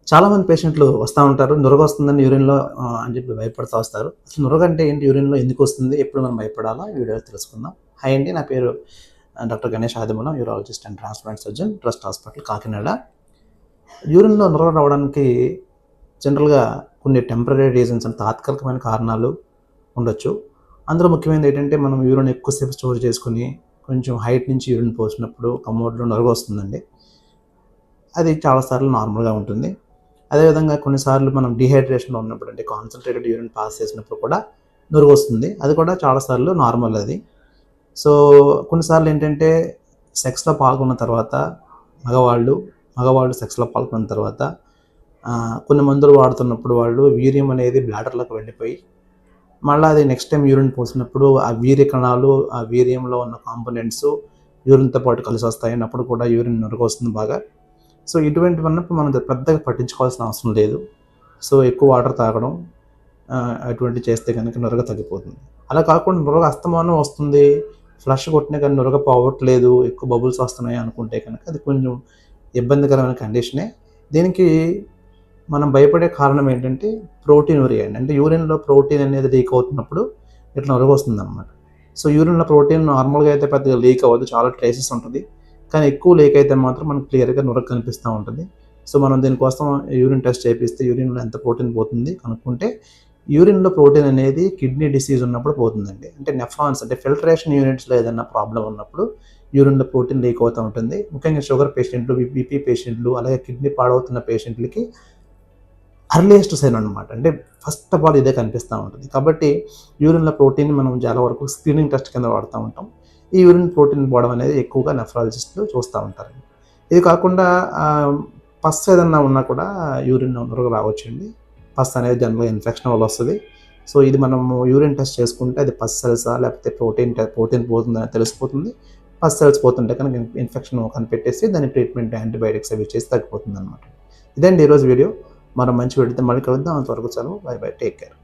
చాలామంది పేషెంట్లు వస్తా ఉంటారు. నురగొస్తుందని యూరిన్‌లో అని చెప్పి భయపడతా వస్తారు. అసలు నురగంటే ఏంటి? యూరిన్‌లో ఎందుకొస్తుంది? ఎప్పుడు మనం భయపడాలా? ఈ వీడియోలో తెలుసుకుందాం. హాయ్ అండి. నా పేరు doctor Ganesh Adimulam, urologist and transplant surgeon, trust hospital, Kakinada. యూరిన్‌లో నురగ రావడానికి జనరల్‌గా కొన్ని టెంపరరీ రీజన్స్ అంటే తాత్కాలికమైన కారణాలు ఉండొచ్చు. అందులో ముఖ్యమైనది ఏంటంటే, మనం యూరిన్ ఎక్కువసేపు స్టోర్ చేసుకొని, కొంచెం హైట్ నుంచి యూరిన్ పోసినప్పుడు కమోడ్‌లో నురగొస్తుందండి. అది చాలా సార్లు నార్మల్‌గా ఉంటుంది. అదేవిధంగా కొన్నిసార్లు మనం డీహైడ్రేషన్‌లో ఉన్నప్పుడు అంటే కాన్సంట్రేటెడ్ యూరిన్ పాస్ చేసినప్పుడు కూడా నురుగొస్తుంది. అది కూడా చాలా సార్లు నార్మల్ అది. సో, కొన్నిసార్లు ఏంటంటే సెక్స్‌లో పాల్గొన్న తర్వాత మగవాళ్ళు, మగవాళ్ళు సెక్స్‌లో పాల్గొన్న తర్వాత కొన్ని మందులు వాడుతున్నప్పుడు వాళ్ళు వీర్యం అనేది బ్లాడర్‌లోకి వెళ్ళిపోయి, మళ్ళా అది నెక్స్ట్ టైమ్ యూరిన్ పోసినప్పుడు ఆ వీర్య కణాలు, ఆ వీర్యంలో ఉన్న కాంపోనెంట్స్ యూరిన్‌తో పాటు కలిసొస్తాయి. అప్పుడు కూడా యూరిన్ నురగొస్తుంది బాగా. సో, ఇటువంటివన్నప్పుడు మనం పెద్దగా పట్టించుకోవాల్సిన అవసరం లేదు. సో, ఎక్కువ వాటర్ తాగడం అటువంటివి చేస్తే గనుక నురగ తగ్గిపోతుంది. అలా కాకుండా నురగ అస్తమానం వస్తుంది, ఫ్లష్ కొట్టినా కానీ నురగ పోవట్లేదు, ఎక్కువ బబుల్స్ వస్తున్నాయి అనుకుంటే కనుక అది కొంచెం ఇబ్బందికరమైన కండిషనే. దీనికి మనం భయపడే కారణం ఏంటంటే ప్రోటీనూరియా అండి. అంటే యూరిన్‌లో ప్రోటీన్ అనేది లీక్ అవుతున్నప్పుడు ఇట్లా నురగొస్తుందనమాట. సో, యూరిన్‌లో ప్రోటీన్ నార్మల్‌గా అయితే పెద్దగా లీక్ అవ్వదు. చాలా ట్రేసెస్ ఉంటది. కానీ ఎక్కువ లీక్ అయితే మాత్రం మనకు క్లియర్‌గా నురగ కనిపిస్తా ఉంటది. సో, మనం దీనికోసం యూరిన్ టెస్ట్ చేపిస్తే యూరిన్‌లో ఎంత ప్రోటీన్ పోతుంది కనుక్కుంటే, యూరిన్‌లో ప్రోటీన్ అనేది కిడ్నీ డిసీజ్ ఉన్నప్పుడు పోతుందండి. అంటే నెఫ్రాన్స్ అంటే ఫిల్టరేషన్ యూనిట్స్‌లో ఏదైనా ప్రాబ్లమ్ ఉన్నప్పుడు యూరిన్‌లో ప్రోటీన్ లీక్ అవుతా ఉంటుంది. ముఖ్యంగా షుగర్ పేషెంట్లు, బీపీ పేషెంట్లు, అలాగే కిడ్నీ పాడవుతున్న పేషెంట్‌లకి అర్లియస్ట్ సైన్ అనమాట. అంటే ఫస్ట్ ఆఫ్ ఆల్ ఇదే కనిపిస్తా ఉంటది. కాబట్టి యూరిన్‌లో ప్రోటీన్ మనం చాలా వరకు స్క్రీనింగ్ టెస్ట్ కింద వాడుతా ఉంటాం. ఈ యూరిన్ ప్రోటీన్ పోవడం అనేది ఎక్కువగా నెఫ్రాలజిస్ట్‌లు చూస్తా ఉంటారండి. ఇది కాకుండా పస్ ఏదన్నా ఉన్నా కూడా యూరిన్ నురగ రావచ్చండి. పస్ అనేది జనరల్‌గా ఇన్ఫెక్షన్ వల్ల వస్తది. సో, ఇది మనము యూరిన్ టెస్ట్ చేసుకుంటే అది పస్ సెల్సా లేకపోతే ప్రోటీన్ పోతుందని తెలిసిపోతుంది. పస్ సెల్స్ పోతుంటే కనుక ఇన్ఫెక్షన్ కనిపెట్టేసి దాని ట్రీట్మెంట్ యాంటీబయాటిక్స్ అవి ఇచ్చేసి తగ్గిపోతుందనమాట. ఇదండి ఈరోజు వీడియో. మనం మంచి వీడియోతో మళ్ళీ కలుద్దాం. అంతవరకు సెలవు. By by. Take care.